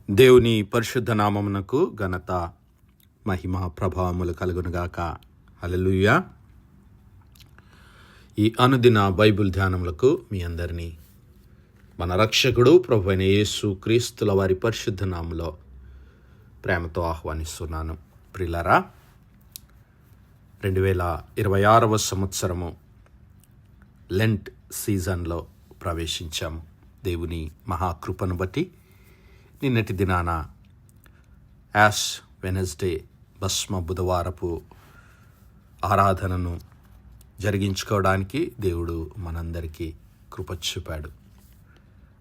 దేవుని పరిశుద్ధ నామమునకు ఘనత మహిమ ప్రభావములు కలుగునుగాక. హల్లెలూయా. ఈ అనుదిన బైబిల్ ధ్యానములకు మీ అందరినీ మన రక్షకుడు ప్రభువైన యేసు క్రీస్తుల వారి పరిశుద్ధ నామములో ప్రేమతో ఆహ్వానిస్తున్నాను. ప్రియులారా, 2026వ సంవత్సరము లెంట్ సీజన్లో ప్రవేశించాము. దేవుని మహాకృపను బట్టి నిన్నటి దినాన యాష్ వెనస్డే భస్మ బుధవారపు ఆరాధనను జరిగించుకోవడానికి దేవుడు మనందరికీ కృప చూపాడు.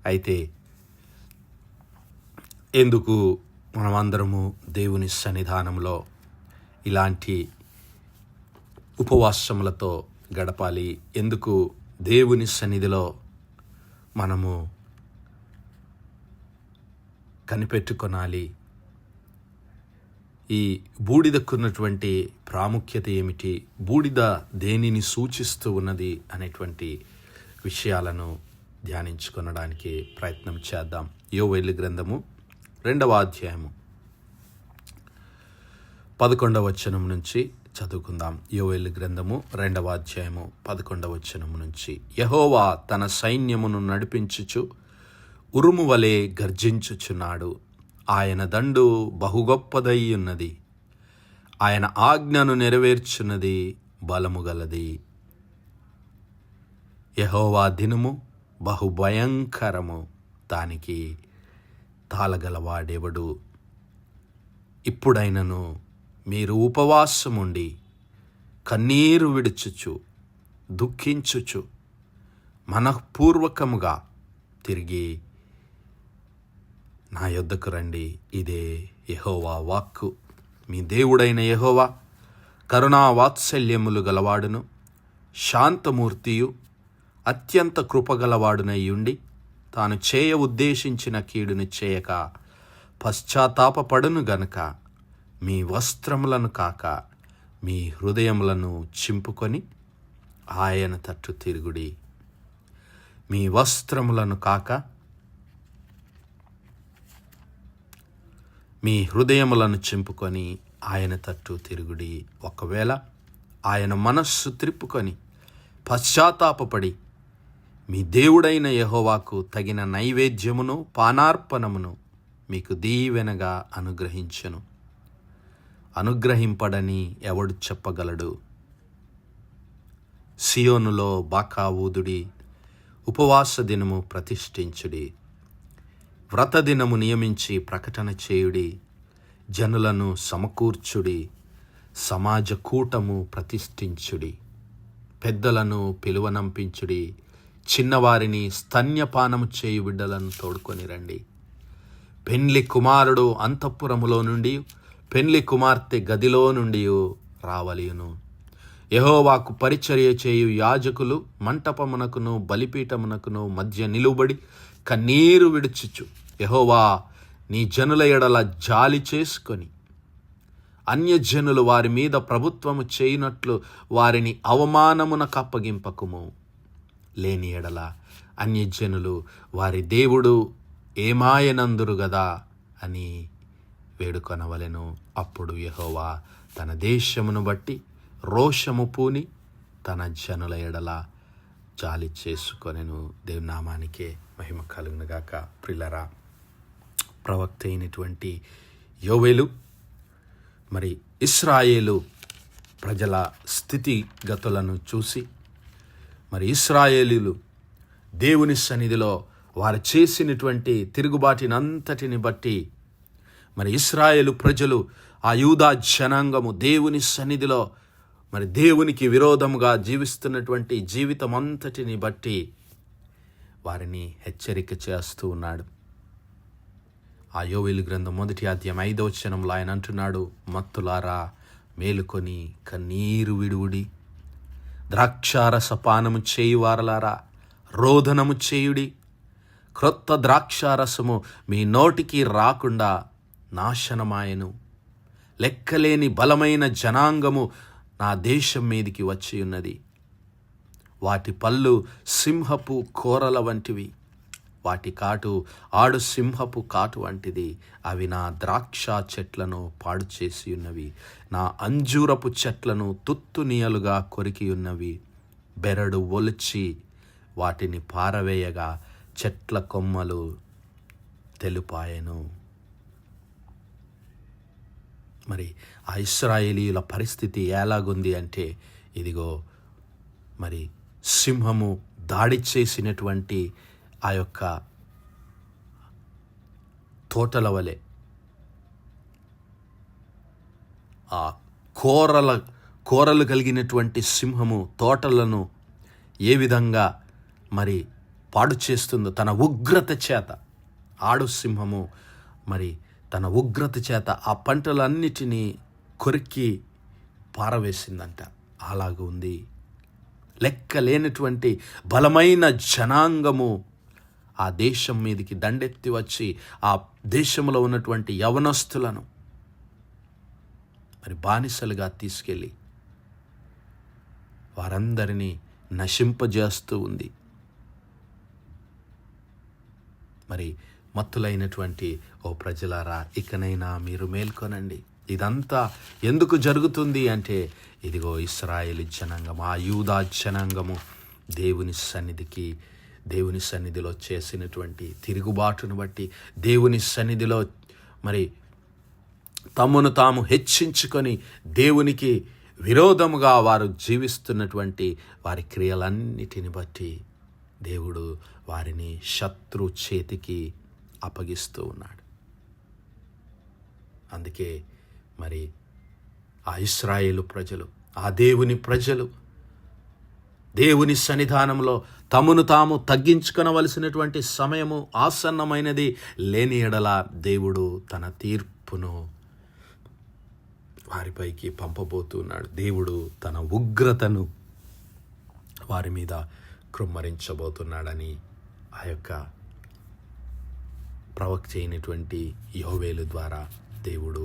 అయితే ఎందుకు మనమందరము దేవుని సన్నిధానంలో ఇలాంటి ఉపవాసములతో గడపాలి? ఎందుకు దేవుని సన్నిధిలో మనము కనిపెట్టుకొనాలి? ఈ బూడిదకున్నటువంటి ప్రాముఖ్యత ఏమిటి? బూడిద దేనిని సూచిస్తూ ఉన్నది అనేటువంటి విషయాలను ధ్యానించుకొనడానికి ప్రయత్నం చేద్దాం. యోవేలు గ్రంథము 2వ అధ్యాయము 11వ వచనం నుంచి చదువుకుందాం. యోవేలు గ్రంథము 2వ అధ్యాయము 11వ వచనం నుంచి. యెహోవా తన సైన్యమును నడిపించుచు ఉరుము వలె గర్జించుచున్నాడు. ఆయన దండు బహుగొప్పదై ఉన్నది. ఆయన ఆజ్ఞను నెరవేర్చున్నది బలము గలది. యెహోవా దినము బహుభయంకరము, దానికి తాళగలవాడెవడు? ఇప్పుడైనను మీరు ఉపవాసముండి కన్నీరు విడుచుచు దుఃఖించుచు మనఃపూర్వకముగా తిరిగి నా యొద్దకు రండి. ఇదే యెహోవా వాక్కు. మీ దేవుడైన యెహోవా కరుణా వాత్సల్యములు గలవాడును, శాంతమూర్తియు, అత్యంత కృపగలవాడునై ఉండి తాను చేయ ఉద్దేశించిన కీడును చేయక పశ్చాత్తాపపడును గనుక మీ వస్త్రములను కాక మీ హృదయములను చింపుకొని ఆయన తట్టు తిరుగుడి. మీ వస్త్రములను కాక మీ హృదయములను చింపుకొని ఆయన తట్టు తిరుగుడి. ఒకవేళ ఆయన మనస్సు త్రిప్పుకొని పశ్చాత్తాపపడి మీ దేవుడైన యెహోవాకు తగిన నైవేద్యమును పానార్పణమును మీకు దీవెనగా అనుగ్రహించును. అనుగ్రహింపడని ఎవడు చెప్పగలడు? సియోనులో బాకా ఊదుడి, ఉపవాస దినము ప్రతిష్ఠించుడి, వ్రత దినము నియమించి ప్రకటన చేయుడి, జనులను సమకూర్చుడి, సమాజ కూటము ప్రతిష్ఠించుడి, పెద్దలను పిలువనంపించుడి, చిన్నవారిని స్తన్యపానము చేయు బిడ్డలను తోడుకొని రండి. పెండ్లి కుమారుడు అంతఃపురములో నుండి, పెండ్లి కుమార్తె గదిలో నుండి రావలియును. యెహోవాకు పరిచర్య చేయు యాజకులు మంటపమునకును బలిపీఠమునకును మధ్య నిలువబడి కన్నీరు విడుచుచు, యెహోవా నీ జనుల ఎడల జాలి చేసుకొని అన్యజనులు వారి మీద ప్రభుత్వము చేయునట్లు వారిని అవమానమునకు అప్పగింపకుము. లేని ఎడల అన్యజనులు వారి దేవుడు ఏమాయనందురు గదా అని వేడుకొనవలెను. అప్పుడు యెహోవా తన దేశమును బట్టి రోషము పూని తన జనుల ఎడల జాలి చేసుకొనెను. దేవుని నామానికే మహిమ కలుగునుగాక. ప్రియులారా, ప్రవక్త అయినటువంటి యోవేలు మరి ఇశ్రాయేలు ప్రజల స్థితిగతులను చూసి, మరి ఇశ్రాయేలీలు దేవుని సన్నిధిలో వారు చేసినటువంటి తిరుగుబాటినంతటిని బట్టి, మరి ఇశ్రాయేలు ప్రజలు, ఆ యూదా జనాంగము దేవుని సన్నిధిలో మరి దేవునికి విరోధముగా జీవిస్తున్నటువంటి జీవితం అంతటిని బట్టి వారిని హెచ్చరిక చేస్తూ ఉన్నాడు. ఆ యోవేలు గ్రంథం 1వ అధ్యాయం 5వ వచనంలో ఆయన అంటున్నాడు, మత్తులారా మేలుకొని కన్నీరు విడువుడి, ద్రాక్షారస పానము చేయువారలారా రోదనము చేయుడి. క్రొత్త ద్రాక్షారసము మీ నోటికి రాకుండా నాశనమాయను. లెక్కలేని బలమైన జనాంగము నా దేశం మీదికి వచ్చి ఉన్నది. వాటి పళ్ళు సింహపు కోరల వంటివి, వాటి కాటు ఆడు సింహపు కాటు వంటిది. అవి నా ద్రాక్ష చెట్లను పాడు చేసి ఉన్నవి, నా అంజూరపు చెట్లను తుత్తునియలుగా కొరికి ఉన్నవి. బెరడు ఒలిచి వాటిని పారవేయగా చెట్ల కొమ్మలు తెలుపాయెను. మరి ఆ ఇశ్రాయేలీయుల పరిస్థితి ఎలాగుంది అంటే, ఇదిగో మరి సింహము దాడి చేసినటువంటి ఆ యొక్క తోటల వలె, ఆ కోరలు కలిగినటువంటి సింహము తోటలను ఏ విధంగా మరి పాడు చేస్తుందో తన ఉగ్రత చేత, ఆడు సింహము మరి తన ఉగ్రత చేత ఆ పంటలన్నిటినీ కొరికి పారవేసిందంట. అలాగ ఉంది. లెక్కలేనటువంటి బలమైన జనాంగము ఆ దేశం మీదకి దండెత్తి వచ్చి ఆ దేశంలో ఉన్నటువంటి యవనస్తులను మరి బానిసలుగా తీసుకెళ్ళి వారందరినీ నశింపజేస్తూ ఉంది. మరి మత్తులైనటువంటి ఓ ప్రజలారా, ఇకనైనా మీరు మేల్కొనండి. ఇదంతా ఎందుకు జరుగుతుంది అంటే, ఇదిగో ఇశ్రాయేలు జనాంగం, ఆ యూదా జనాంగము దేవుని సన్నిధిలో చేసినటువంటి తిరుగుబాటును బట్టి, దేవుని సన్నిధిలో మరి తమను తాము హెచ్చించుకొని దేవునికి విరోధముగా వారు జీవిస్తున్నటువంటి వారి క్రియలన్నిటిని బట్టి దేవుడు వారిని శత్రు చేతికి అప్పగిస్తూ ఉన్నాడు. అందుకే మరి ఆ ఇశ్రాయేలు ప్రజలు, ఆ దేవుని ప్రజలు దేవుని సన్నిధానంలో తమను తాము తగ్గించుకొనవలసినటువంటి సమయము ఆసన్నమైనది. లేని ఎడల దేవుడు తన తీర్పును వారిపైకి పంపబోతున్నాడు. దేవుడు తన ఉగ్రతను వారి మీద కృమ్మరించబోతున్నాడని ఆ యొక్క ప్రవక్త అయినటువంటి యోవేలు ద్వారా దేవుడు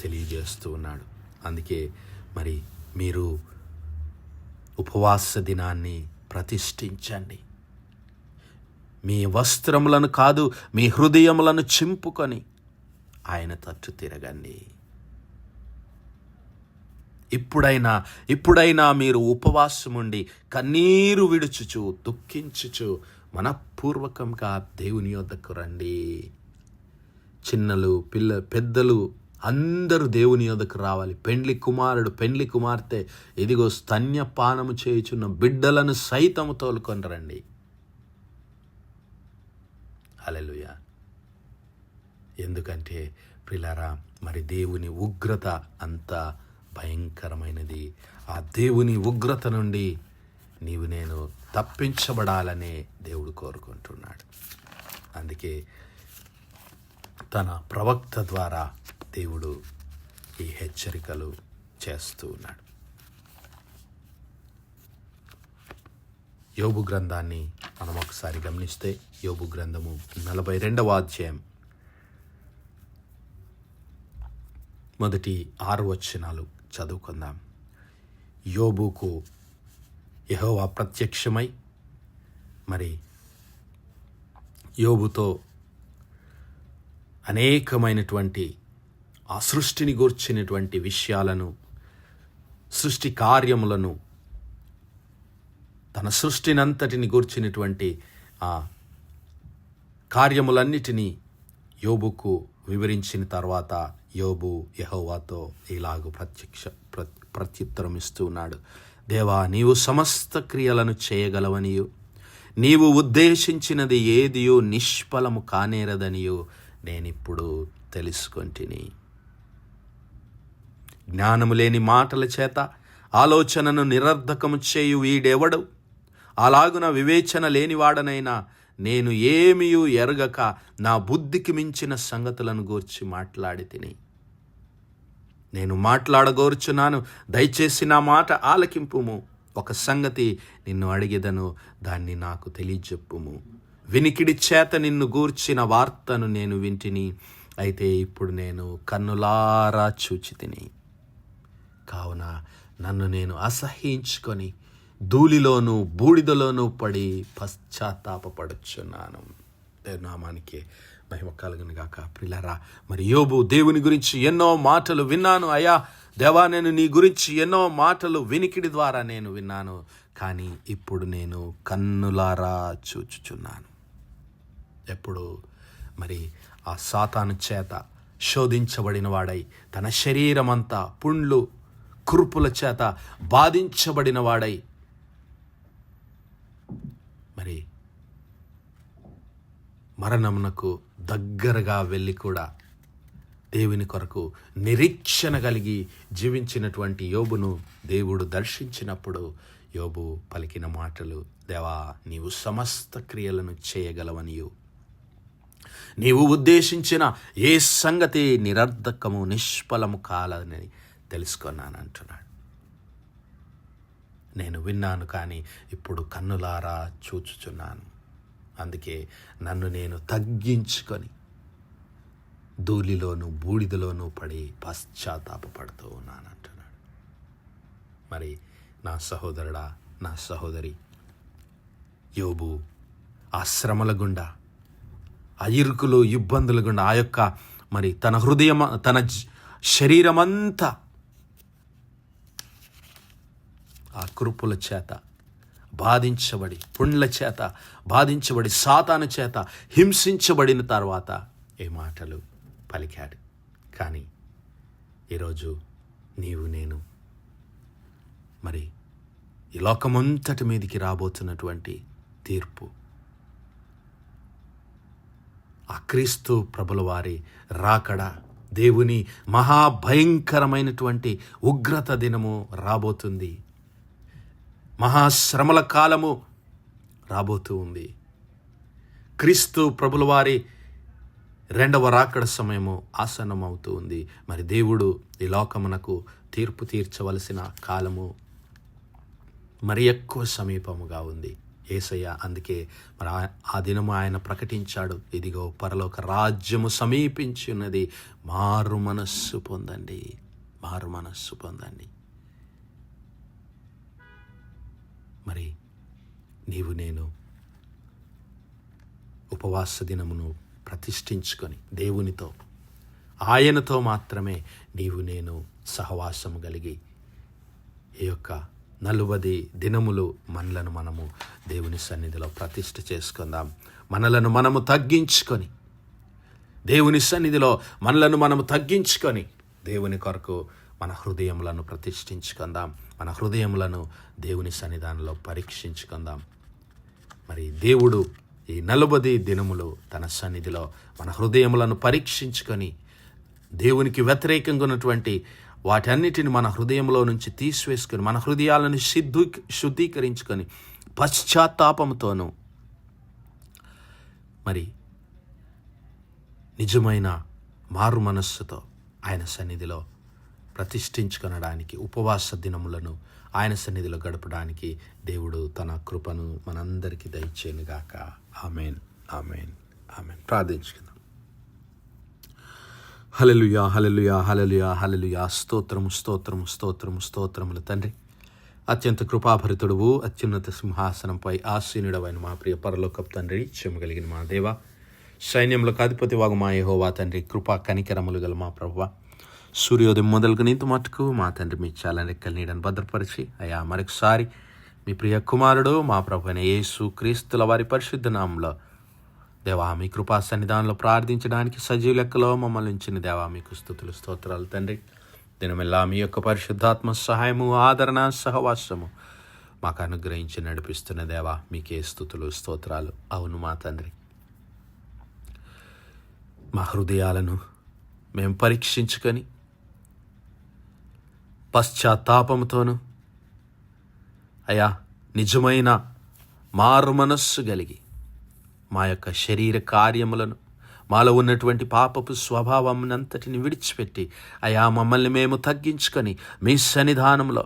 తెలియజేస్తూ ఉన్నాడు. అందుకే మరి మీరు ఉపవాస దినాన్ని ప్రతిష్ఠించండి. మీ వస్త్రములను కాదు, మీ హృదయములను చింపుకొని ఆయన తట్టు తిరగండి. ఇప్పుడైనా మీరు ఉపవాసముండి కన్నీరు విడుచుచు దుఃఖించుచు మనపూర్వకంగా దేవుని యొద్దకు రండి. చిన్నలు పెద్దలు అందరూ దేవుని యొద్దకు రావాలి. పెండ్లి కుమారుడు పెండ్లి కుమార్తె ఇదిగో స్తన్యపానము చేయుచున్న బిడ్డలను సైతము తోలుకొని రండి. హల్లెలూయా. ఎందుకంటే ప్రియులారా, మరి దేవుని ఉగ్రత అంత భయంకరమైనది. ఆ దేవుని ఉగ్రత నుండి నేను తప్పించబడాలనే దేవుడు కోరుకుంటున్నాడు. అందుకే తన ప్రవక్త ద్వారా దేవుడు ఈ హెచ్చరికలు చేస్తూ ఉన్నాడు. యోబు గ్రంథాన్ని మనం ఒకసారి గమనిస్తే, యోబు గ్రంథము 42వ అధ్యాయం మొదటి 6 వచనాలు చదువుకుందాం. యోబుకు యెహోవా ప్రత్యక్షమై మరి యోబుతో అనేకమైనటువంటి ఆ సృష్టిని గూర్చినటువంటి విషయాలను, సృష్టి కార్యములను, తన సృష్టినంతటిని గూర్చినటువంటి ఆ కార్యములన్నిటినీ యోబుకు వివరించిన తర్వాత యోబు యెహోవాతో ఇలాగూ ప్రత్యుత్తరం ఇస్తూ ఉన్నాడు. దేవా, నీవు సమస్త క్రియలను చేయగలవనియు, నీవు ఉద్దేశించినది ఏదియో నిష్ఫలము కానేరదనియు నేనిప్పుడు తెలుసుకొంటిని. జ్ఞానము లేని మాటల చేత ఆలోచనను నిరర్ధకము చేయు వీడెవడు? అలాగున వివేచన లేనివాడనైనా నేను ఏమియూ ఎరగక నా బుద్ధికి మించిన సంగతులను గూర్చి మాట్లాడి తిని. నేను మాట్లాడగోర్చున్నాను, దయచేసి నా మాట ఆలకింపుము. ఒక సంగతి నిన్ను అడిగెదను, దాన్ని నాకు తెలియజెప్పుము. వినికిడి చేత నిన్ను గూర్చిన వార్తను నేను వింటిని, అయితే ఇప్పుడు నేను కన్నులారా చూచి తిని. కావున నన్ను నేను అసహ్యించుకొని ధూళిలోనూ బూడిదలోనూ పడి పశ్చాత్తాపపడుచున్నాను. నామానికి మహిమ కలుగును గాక. ప్రియులారా, మరి యోబు దేవుని గురించి ఎన్నో మాటలు విన్నాను. అయ్యా దేవా, నేను నీ గురించి ఎన్నో మాటలు వినికిడి ద్వారా నేను విన్నాను, కానీ ఇప్పుడు నేను కన్నులారా చూచుచున్నాను. ఎప్పుడు మరి ఆ సాతాను చేత శోధించబడిన వాడై, తన శరీరమంతా పుండ్లు కురుపుల చేత బాధించబడిన వాడై, మరి మరణమునకు దగ్గరగా వెళ్ళి కూడా దేవుని కొరకు నిరీక్షణ కలిగి జీవించినటువంటి యోబును దేవుడు దర్శించినప్పుడు యోబు పలికిన మాటలు, దేవా నీవు సమస్త క్రియలను చేయగలవనియు, నీవు ఉద్దేశించిన ఏ సంగతి నిరర్ధకము నిష్ఫలము కాలని తెలుసుకున్నాను అంటున్నాడు. నేను విన్నాను, కానీ ఇప్పుడు కన్నులారా చూచుచున్నాను. అందుకే నన్ను నేను తగ్గించుకొని ధూళిలోను బూడిదలోనూ పడి పశ్చాత్తాపపడుతూ ఉన్నాను అంటున్నాడు. మరి నా సహోదరుడా, నా సహోదరి, యోబు ఆ శ్రమల గుండా, ఆ ఇరుకులు ఇబ్బందుల గుండా, ఆ యొక్క మరి తన హృదయం, తన శరీరమంతా ఆ కురుపుల చేత బాధించబడి, పుండ్ల చేత బాధించబడి, సాతాను చేత హింసించబడిన తర్వాత ఏ మాటలు పలికాడు. కానీ ఈరోజు నీవు నేను మరి ఈ లోకమంతటి మీదికి రాబోతున్నటువంటి తీర్పు, ఆ క్రీస్తు ప్రభుల వారి రాకడ, దేవుని మహాభయంకరమైనటువంటి ఉగ్రత దినము రాబోతుంది. మహాశ్రమల కాలము రాబోతూ ఉంది. క్రీస్తు ప్రభుల వారి రెండవ రాకడ సమయము ఆసన్నమవుతూ ఉంది. మరి దేవుడు ఈ లోకమునకు తీర్పు తీర్చవలసిన కాలము మరి ఎక్కువ సమీపముగా ఉంది. యేసయ్య అందుకే మరి ఆ దినము ఆయన ప్రకటించాడు, ఇదిగో పరలోక రాజ్యము సమీపించి ఉన్నది, మారు మనస్సు పొందండి, మారు మనస్సు పొందండి. మరి నీవు నేను ఉపవాస దినమును ప్రతిష్ఠించుకొని దేవునితో, ఆయనతో మాత్రమే నీవు నేను సహవాసము కలిగి ఈ యొక్క 40 దినములు మనలను మనము దేవుని సన్నిధిలో ప్రతిష్ఠ చేసుకుందాం. మనలను మనము తగ్గించుకొని, దేవుని సన్నిధిలో మనలను మనము తగ్గించుకొని దేవుని కొరకు మన హృదయములను ప్రతిష్ఠించుకుందాం. మన హృదయములను దేవుని సన్నిధానంలో పరీక్షించుకుందాం. మరి దేవుడు ఈ 40 దినములు తన సన్నిధిలో మన హృదయములను పరీక్షించుకొని, దేవునికి వ్యతిరేకంగా ఉన్నటువంటి వాటన్నిటిని మన హృదయంలో నుంచి తీసివేసుకొని, మన హృదయాలను శుద్ధీకరించుకొని, పశ్చాత్తాపముతోనూ మరి నిజమైన మారు మనస్సుతో ఆయన సన్నిధిలో ప్రతిష్ఠించుకొనడానికి, ఉపవాస దినములను ఆయన సన్నిధిలో గడపడానికి దేవుడు తన కృపను మనందరికీ దయచేయునుగాక. ఆమేన్, ఆమేన్, ఆమేన్. ప్రార్థించుకుందాం. హల్లెలూయా, హల్లెలూయా, హల్లెలూయా, హల్లెలూయా. స్తోత్రము, స్తోత్రము, స్తోత్రము, స్తోత్రములు తండ్రి. అత్యంత కృపాభరితుడువు, అత్యున్నత సింహాసనంపై ఆసీనుడవైన మా ప్రియ పరలోకపు తండ్రి, చెమగలిగిన మా దేవ, సైన్యములకు అధిపతి వాగు మా యెహోవా తండ్రి, కృపా కనికరములు గల మా ప్రభువా, సూర్యోదయం మొదలుగు నీంత మట్టుకు మా తండ్రి మీ చాలా రెక్కల నీడని భద్రపరిచి, అయ్యా మరొకసారి మీ ప్రియ కుమారుడు మా ప్రభువైన యేసు క్రీస్తుల వారి పరిశుద్ధ నామములో దేవా మీ కృపా సన్నిధానంలో ప్రార్థించడానికి సజీవ లెక్కలో మమ్మల్ని ఉంచిన దేవా మీకు స్తుతులు, స్తోత్రాలు తండ్రి. దినమెల్లా మీ యొక్క పరిశుద్ధాత్మ సహాయము, ఆదరణ, సహవాసము మాకు అనుగ్రహించి నడిపిస్తున్న దేవా మీకే స్తుతులు, స్తోత్రాలు. అవును మా తండ్రి, మా హృదయాలను మేము పరీక్షించుకొని పశ్చాత్తాపముతోను అయా నిజమైన మారు మనస్సు కలిగి మా యొక్క శరీర కార్యములను, మాలో ఉన్నటువంటి పాపపు స్వభావమునంతటిని విడిచిపెట్టి అయా మమ్మల్ని మేము తగ్గించుకొని మీ సన్నిధానంలో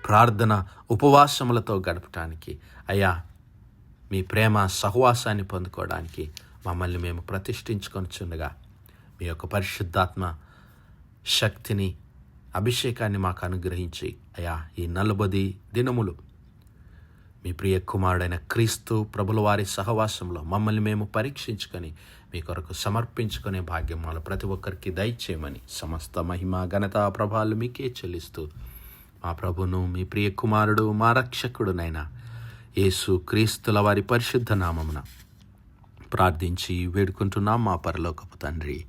ప్రార్థన ఉపవాసములతో గడపటానికి, అయా మీ ప్రేమ సహవాసాన్ని పొందుకోవడానికి మమ్మల్ని మేము ప్రతిష్ఠించుకొనిచుండగా మీ యొక్క పరిశుద్ధాత్మ శక్తిని, అభిషేకాన్ని మాకు అనుగ్రహించి అయా ఈ 40 దినములు మీ ప్రియ కుమారుడైన క్రీస్తు ప్రభుల వారి సహవాసంలో మమ్మల్ని మేము పరీక్షించుకొని మీ కొరకు సమర్పించుకునే భాగ్యం మాలో ప్రతి ఒక్కరికి దయచేయమని సమస్త మహిమ ఘనత ప్రభావాలు మీకే చెల్లిస్తూ మా ప్రభును మీ ప్రియ కుమారుడు మా రక్షకుడునైన యేసు క్రీస్తుల వారి పరిశుద్ధ నామమున ప్రార్థించి వేడుకుంటున్నాం మా పరలోకపు తండ్రి.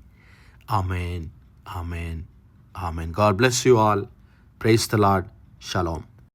Amen, amen, amen. God bless you all. Praise the Lord. Shalom.